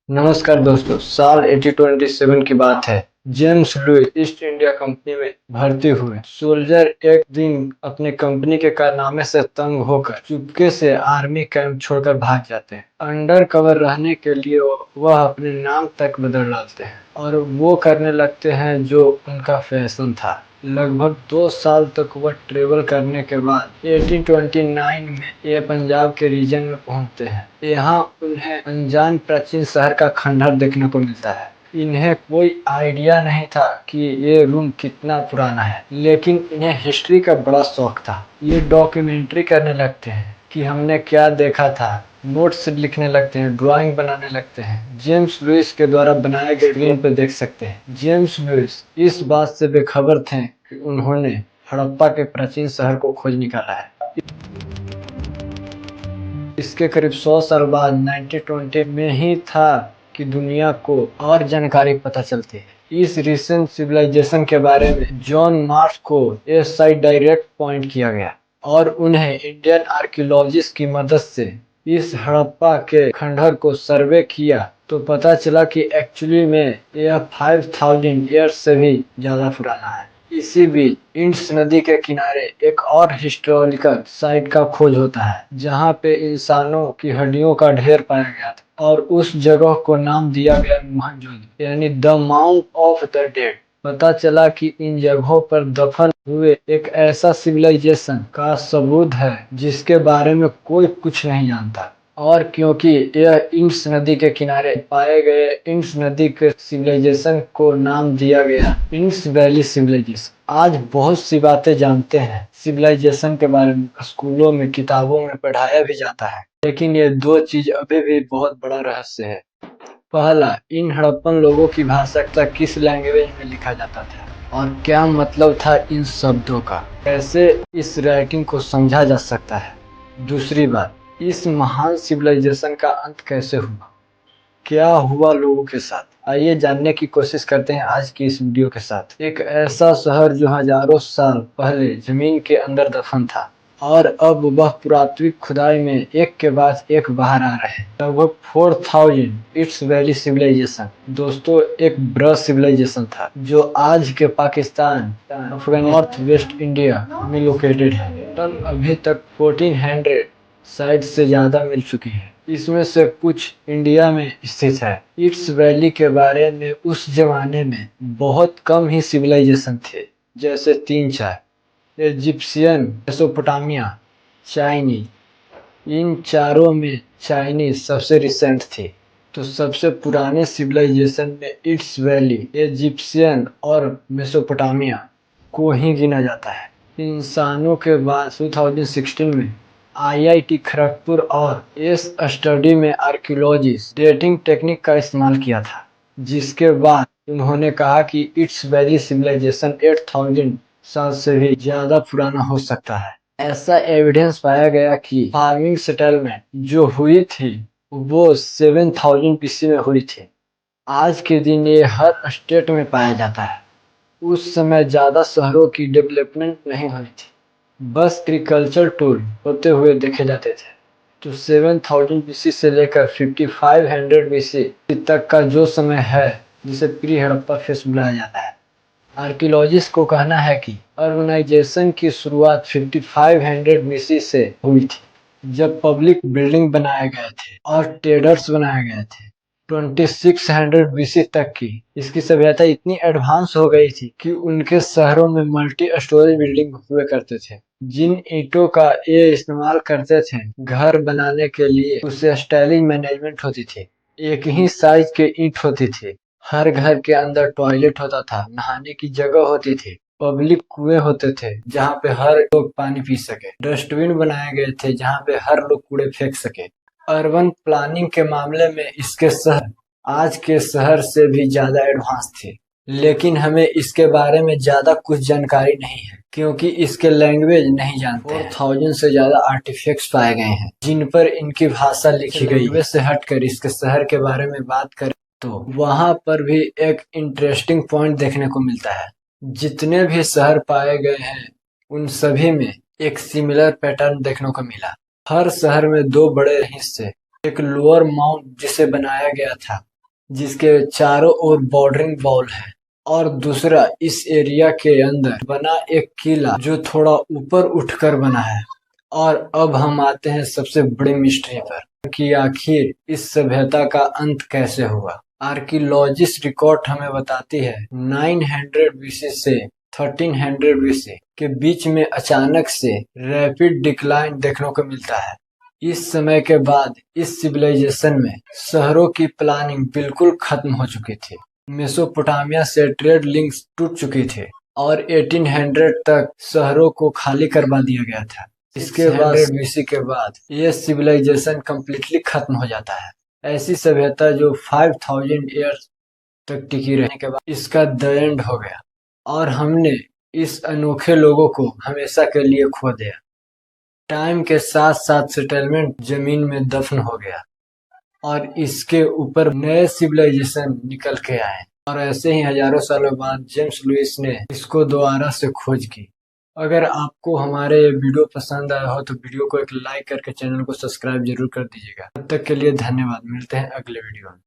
नमस्कार दोस्तों, साल 1827 की बात है। James Louis east India company में भर्ती हुए। सोल्जर एक दिन अपने कंपनी के कारनामे से तंग होकर चुपके से आर्मी कैंप छोड़कर भाग जाते हैं। अंडर कवर रहने के लिए वह अपने नाम तक बदल डालते हैं और वो करने लगते हैं जो उनका फैशन था। लगभग 2 साल तक वह ट्रेवल करने के बाद 1829 में ये पंजाब के रीजन में पहुंचते हैं। यहाँ उन्हें अनजान प्राचीन शहर का खंडहर देखने को मिलता है। इन्हें कोई आइडिया नहीं था कि ये रूम कितना पुराना है, लेकिन इन्हें हिस्ट्री का बड़ा शौक था। ये डॉक्यूमेंट्री करने लगते हैं कि हमने क्या देखा था। नोट्स लिखने लगते हैं, ड्राइंग बनाने लगते हैं। जेम्स लुइस के द्वारा बनाए गए स्क्रीन पर देख सकते हैं। जेम्स लुइस इस बात से बेखबर थे कि उन्होंने हड़प्पा के प्राचीन शहर को खोज निकाला है। इसके करीब 100 साल बाद 1920 में ही था कि दुनिया को और जानकारी पता चलती है। इस रिसेंट सिविलाइजेशन के बारे में जॉन मार्स को ये साइट डायरेक्ट पॉइंट किया गया और उन्हें इंडियन आर्कियोलॉजिस्ट की मदद से इस हड़प्पा के खंडहर को सर्वे किया तो पता चला कि एक्चुअली में यह 5000 ईयर्स से भी ज्यादा पुराना है। इसी बीच इंड्स नदी के किनारे एक और हिस्टोरिकल साइट का खोज होता है जहां पे इंसानों की हड्डियों का ढेर पाया गया था और उस जगह को नाम दिया गया मोहनजोदड़ो यानी the mount of the dead. पता चला कि इन जगहों पर दफन हुए एक ऐसा सिविलाइजेशन का सबूत है जिसके बारे में कोई कुछ नहीं जानता। और क्योंकि यह इंड्स नदी के किनारे पाए गए इंड्स नदी के सिविलाइजेशन को नाम दिया गया इंड्स वैली सिविलाइजेशन। आज बहुत सी बातें जानते हैं सिविलाइजेशन के बारे में, स्कूलों में किताबों में पढ़ाया भी जाता है, लेकिन ये दो चीज अभी भी बहुत बड़ा रहस्य है। पहला, इन हड़प्पन लोगों की भाषा किस लैंग्वेज में लिखा जाता था और क्या मतलब था इन शब्दों का, कैसे इस राइटिंग को समझा जा सकता है। दूसरी बात, इस महान सिविलाइजेशन का अंत कैसे हुआ, क्या हुआ लोगों के साथ। आइए जानने की कोशिश करते हैं आज की इस वीडियो के साथ। एक ऐसा शहर जो हजारों साल पहले जमीन के अंदर दफन था और अब वह पुरातात्विक खुदाई में एक के बाद एक बाहर आ रहे हैं। लगभग 4000 इट्स वैली सिविलाइजेशन दोस्तों एक ब्रज सिविलाइजेशन था जो आज के पाकिस्तान नॉर्थ वेस्ट इंडिया में लोकेटेड है। अभी तक 1400 साइट से ज्यादा मिल चुकी है, इसमें से कुछ इंडिया में स्थित है। इट्स वैली के बारे में उस जमाने में बहुत कम ही सिविलाइजेशन थे, जैसे 3-4 इजिप्शियन, मेसोपोटामिया, चाइनीज। इन चारों में चाइनीज सबसे रिसेंट थी। तो सबसे पुराने सिविलाइजेशन में इट्स वैली, इजिप्शियन और मेसोपोटामिया को ही गिना जाता है। इंसानों के बाद 2016 में आईआईटी खड़गपुर और एस स्टडी में आर्कियोलॉजिस्ट डेटिंग टेक्निक का इस्तेमाल किया था, जिसके बाद उन्होंने कहा कि इट्स वैली सिविलाइजेशन 8000 साल से भी ज्यादा पुराना हो सकता है। ऐसा एविडेंस पाया गया कि फार्मिंग सेटलमेंट जो हुई थी वो 7000 बीसी में हुई थी। आज के दिन ये हर स्टेट में पाया जाता है। उस समय ज्यादा शहरों की डेवलपमेंट नहीं हुई थी, बस एग्रीकल्चर टूल होते हुए देखे जाते थे। तो 7000 बीसी से लेकर 5500 बीसी तक का जो समय है जिसे प्री हड़प्पा फेज बुलाया जाता है। आर्कियोलॉजिस्ट को कहना है कि अर्बनाइजेशन की शुरुआत 5500 बीसी से हुई थी, जब पब्लिक बिल्डिंग बनाए गए थे और ट्रेडर्स बनाए गए थे। 2600 बीसी तक की इसकी सभ्यता इतनी एडवांस हो गई थी कि उनके शहरों में मल्टी स्टोरेज बिल्डिंग हुए करते थे। जिन ईंटों का ये इस्तेमाल करते थे घर बनाने के लिए, उससे स्टाइलिश मैनेजमेंट होती थी। एक ही साइज के ईंट होती थी। हर घर के अंदर टॉयलेट होता था, नहाने की जगह होती थी, पब्लिक कुएं होते थे जहाँ पे हर लोग पानी पी सके, डस्टबिन बनाए गए थे जहाँ पे हर लोग कूड़े फेंक सके। अर्बन प्लानिंग के मामले में इसके शहर आज के शहर से भी ज्यादा एडवांस थे, लेकिन हमें इसके बारे में ज्यादा कुछ जानकारी नहीं है क्योंकि इसके लैंग्वेज नहीं जानते हैं। 4000 से ज्यादा आर्टिफैक्ट्स पाए गए हैं जिन पर इनकी भाषा लिखी गई है। से हटकर इसके शहर के बारे में बात करें तो वहां पर भी एक इंटरेस्टिंग पॉइंट देखने को मिलता है। जितने भी शहर पाए गए हैं उन सभी में एक सिमिलर पैटर्न देखने को मिला। हर शहर में दो बड़े हिस्से, एक लोअर माउंट जिसे बनाया गया था जिसके चारों ओर बॉर्डरिंग वॉल है, और दूसरा इस एरिया के अंदर बना एक किला जो थोड़ा ऊपर उठकर बना है। और अब हम आते हैं सबसे बड़ी मिस्ट्री पर कि आखिर इस सभ्यता का अंत कैसे हुआ। आर्कियोलॉजिस्ट रिकॉर्ड हमें बताती है 900 बीसी से 1300 बीसी के बीच में अचानक से रैपिड डिक्लाइन देखने को मिलता है। इस समय के बाद इस सिविलाइजेशन में शहरों की प्लानिंग बिल्कुल खत्म हो चुकी थी। मेसोपोटामिया से ट्रेड लिंक्स टूट चुकी थी और 1800 तक शहरों को खाली करवा दिया गया था। इसके बाद बीसी के बाद यह सिविलाइजेशन कम्प्लीटली खत्म हो जाता है। ऐसी सभ्यता जो 5000 ईयर्स तक टिकी रहने के बाद इसका द एंड हो गया और हमने इस अनोखे लोगों को हमेशा के लिए खो दिया। टाइम के साथ साथ सेटलमेंट जमीन में दफन हो गया और इसके ऊपर नए सिविलाइजेशन निकल के आए, और ऐसे ही हजारों सालों बाद जेम्स लुइस ने इसको दोबारा से खोज की। अगर आपको हमारे ये वीडियो पसंद आया हो तो वीडियो को एक लाइक करके चैनल को सब्सक्राइब जरूर कर दीजिएगा। तब तक के लिए धन्यवाद। मिलते हैं अगले वीडियो में।